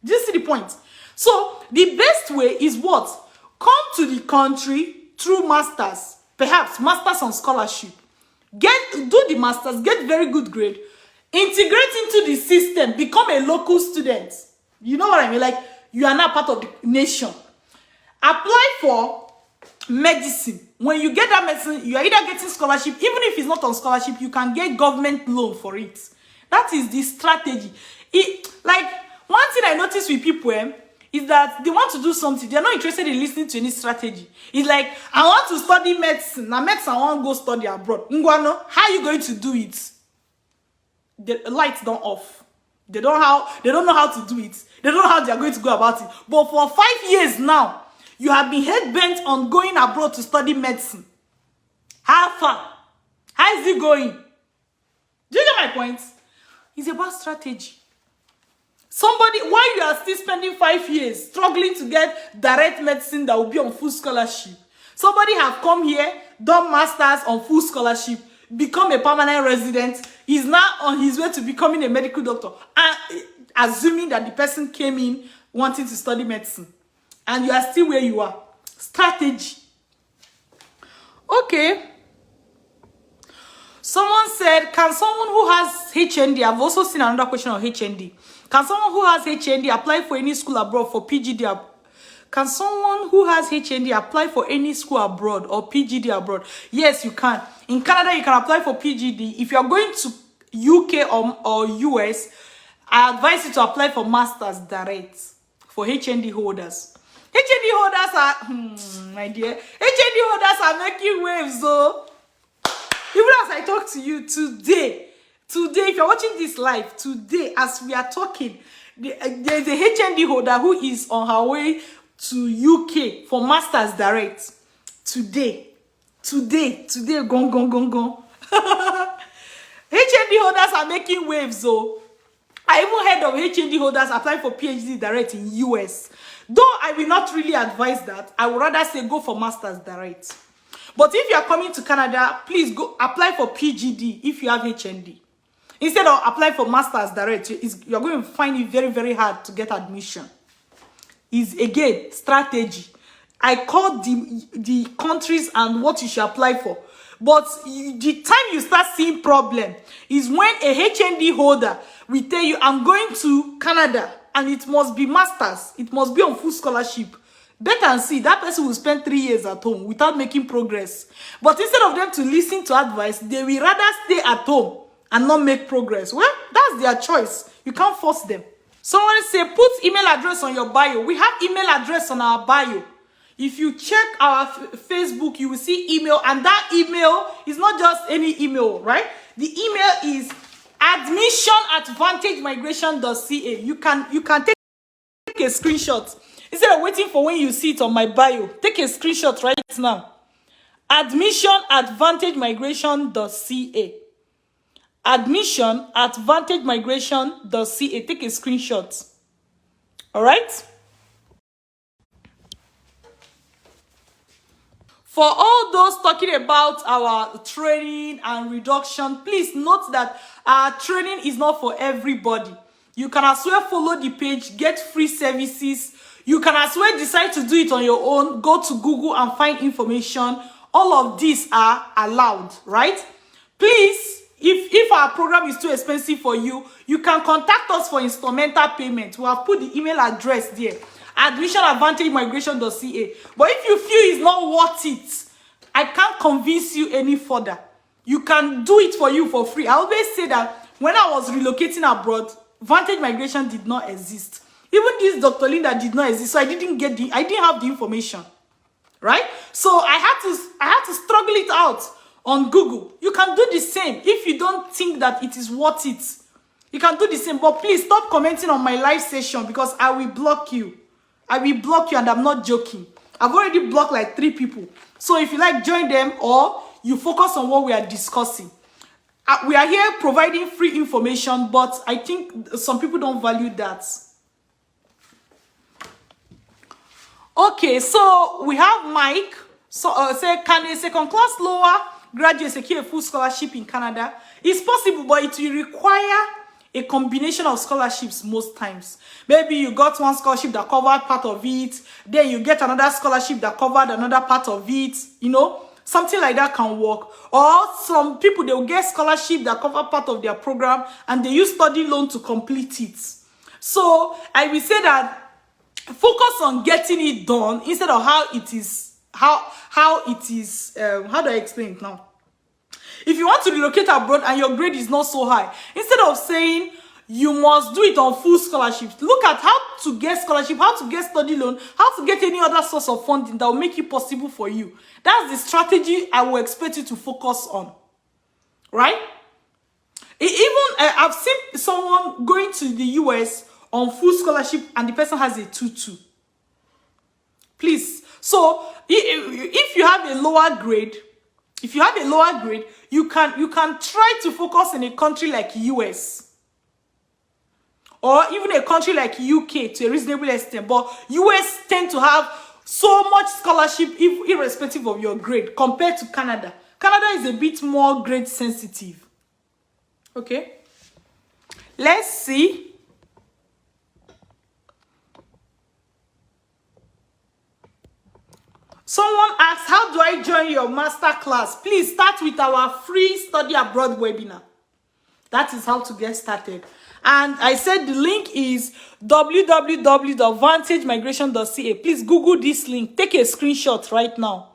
Do you see the point? So the best way is what? Come to the country through masters, perhaps masters on scholarship. Do the masters, get very good grade, integrate into the system, become a local student. You know what I mean? Like, you are now part of the nation. Apply for medicine. When you get that medicine, you are either getting scholarship, even if it's not on scholarship, you can get government loan for it. That is the strategy. Like, one thing I notice with people is that they want to do something. They're not interested in listening to any strategy. It's like, I want to study medicine. Now medicine, I want to go study abroad. Ngwano, how are you going to do it? The lights don't off. They don't know how to do it. They don't know how they're going to go about it. But for 5 years now, you have been head-bent on going abroad to study medicine. How far? How is it going? Do you get my point? It's about strategy. Somebody, while you are still spending 5 years struggling to get direct medicine that will be on full scholarship, somebody have come here, done masters on full scholarship. become a permanent resident, is now on his way to becoming a medical doctor, and assuming that the person came in wanting to study medicine, and you are still where you are. Strategy. Okay. Someone said, can someone who has HND, I've also seen another question on HND. Can someone who has HND apply for any school abroad for PGD? Can someone who has HND apply for any school abroad or PGD abroad? Yes, you can. In Canada, you can apply for PGD. If you're going to UK or US, I advise you to apply for Masters direct for HND holders. HND holders are, my dear, HND holders are making waves, though. Even as I talk to you today, if you're watching this live, today, as we are talking, there's a HND holder who is on her way to UK for Masters direct. Today, gong. HND holders are making waves, though. I even heard of HND holders applying for PhD direct in US. Though I will not really advise that, I would rather say go for Masters direct. But if you are coming to Canada, please go apply for PGD if you have HND. Instead of apply for Masters direct, you're going to find it very, very hard to get admission. Is again strategy. I call the countries and what you should apply for. But the time you start seeing problem is when a HND holder will tell you, I'm going to Canada and it must be Masters. It must be on full scholarship. Better and see, that person will spend 3 years at home without making progress. But instead of them to listen to advice, they will rather stay at home and not make progress. Well, that's their choice. You can't force them. Someone say, put email address on your bio. We have email address on our bio. If you check our Facebook, you will see email. And that email is not just any email, right? The email is admission@vantagemigration.ca. You can take a screenshot. Instead of waiting for when you see it on my bio, take a screenshot right now. Admission@vantagemigration.ca. Admission@vantagemigration.ca. Take a screenshot. All right? For all those talking about our training and reduction, please note that our training is not for everybody. You can as well follow the page, get free services. You can as well decide to do it on your own. Go to Google and find information. All of these are allowed, right? Please, if our program is too expensive for you, you can contact us for instrumental payment. We have put the email address there. Admission@vantagemigration.ca. But if you feel it's not worth it, I can't convince you any further. You can do it for you for free. I always say that when I was relocating abroad, Vantage Migration did not exist. Even this Dr. Linda did not exist, so I didn't have the information, right? So I had to struggle it out on Google. You can do the same if you don't think that it is worth it. You can do the same, but please stop commenting on my live session because I will block you. I will block you, and I'm not joking. I've already blocked like 3 people. So if you like, join them or you focus on what we are discussing. We are here providing free information, but I think some people don't value that. Okay, so we have Mike. So say, can a second class lower graduate secure a full scholarship in Canada? It's possible, but it will require a combination of scholarships most times. Maybe you got one scholarship that covered part of it, then you get another scholarship that covered another part of it, you know, something like that can work. Or some people, they will get scholarship that cover part of their program and they use study loan to complete it. So I will say that focus on getting it done instead of how do I explain it now? If you want to relocate abroad and your grade is not so high, instead of saying you must do it on full scholarships, look at how to get scholarship, how to get study loan, how to get any other source of funding that will make it possible for you. That's the strategy I will expect you to focus on, right? I've seen someone going to the US on full scholarship and the person has a 2-2. Please. So if you have a lower grade, you can try to focus in a country like US or even a country like UK to a reasonable extent. But US tend to have so much scholarship irrespective of your grade compared to Canada. Canada is a bit more grade sensitive. Okay, let's see. Someone asks, how do I join your master class? Please start with our free study abroad webinar. That is how to get started. And I said the link is www.vantagemigration.ca. Please Google this link. Take a screenshot right now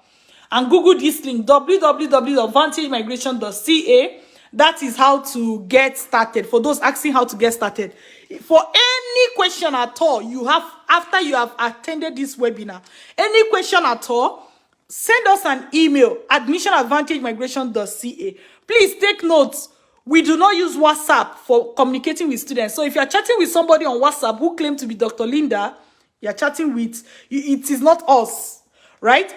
and Google this link, www.vantagemigration.ca. That is how to get started. For those asking how to get started, for any question at all you have after you have attended this webinar, any question at all, send us an email, admission@vantagemigration.ca. Please take notes. We do not use WhatsApp for communicating with students. So if you are chatting with somebody on WhatsApp who claim to be Dr. Linda, you are chatting with, it is not us, right?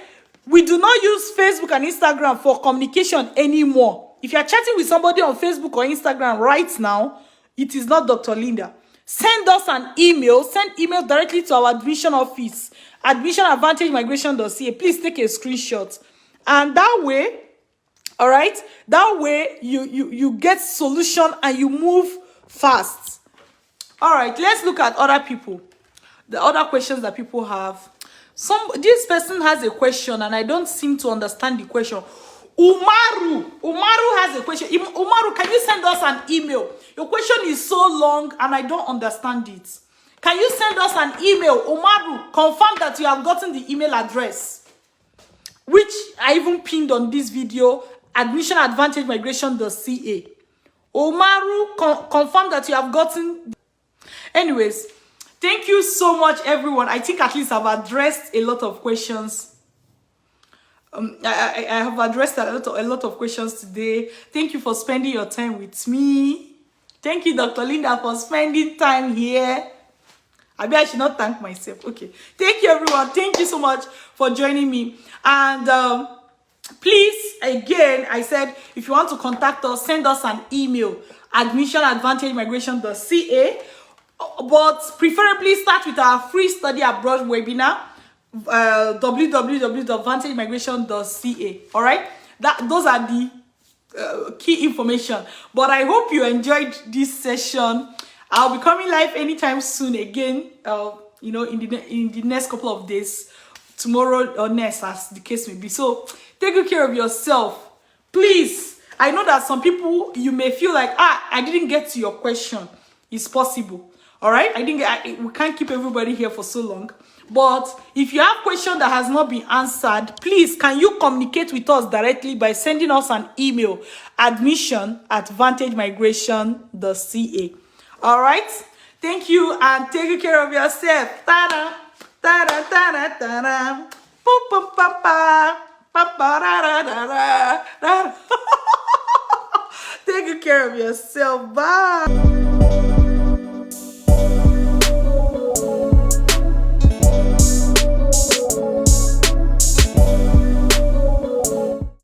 We do not use Facebook and Instagram for communication anymore. If you are chatting with somebody on Facebook or Instagram right now, it is not Dr. Linda. Send us an email. Send email directly to our admission office, admission@vantagemigration.ca. Please take a screenshot. And that way, all right, that way you get solution and you move fast. All right, let's look at other people, the other questions that people have. This person has a question and I don't seem to understand the question. Umaru has a question. Umaru, can you send us an email? Your question is so long and I don't understand it. Can you send us an email? Umaru, confirm that you have gotten the email address, which I even pinned on this video, admission@vantagemigration.ca. Umaru, confirm that you have gotten. Anyways, thank you so much, everyone. I think at least I've addressed a lot of questions. I have addressed a lot of questions today. Thank you for spending your time with me. Thank you, Dr. Linda, for spending time here. Maybe I should not thank myself. Okay. Thank you, everyone. Thank you so much for joining me. And please, again, I said, if you want to contact us, send us an email, admission@vantagemigration.ca. But preferably start with our free study abroad webinar, www.vantagemigration.ca. All right, those are the key information. But I hope you enjoyed this session. I'll be coming live anytime soon again, you know, in the next couple of days, tomorrow or next, as the case may be. So take good care of yourself, please. I know that some people, you may feel like, I didn't get to your question. It's possible. All right, we can't keep everybody here for so long. But if you have a question that has not been answered, please, can you communicate with us directly by sending us an email, admission@vantagemigration.ca. All right, thank you and take good care of yourself. Ta-da, ta-da, ta-da, ta-da. Take good care of yourself. Bye.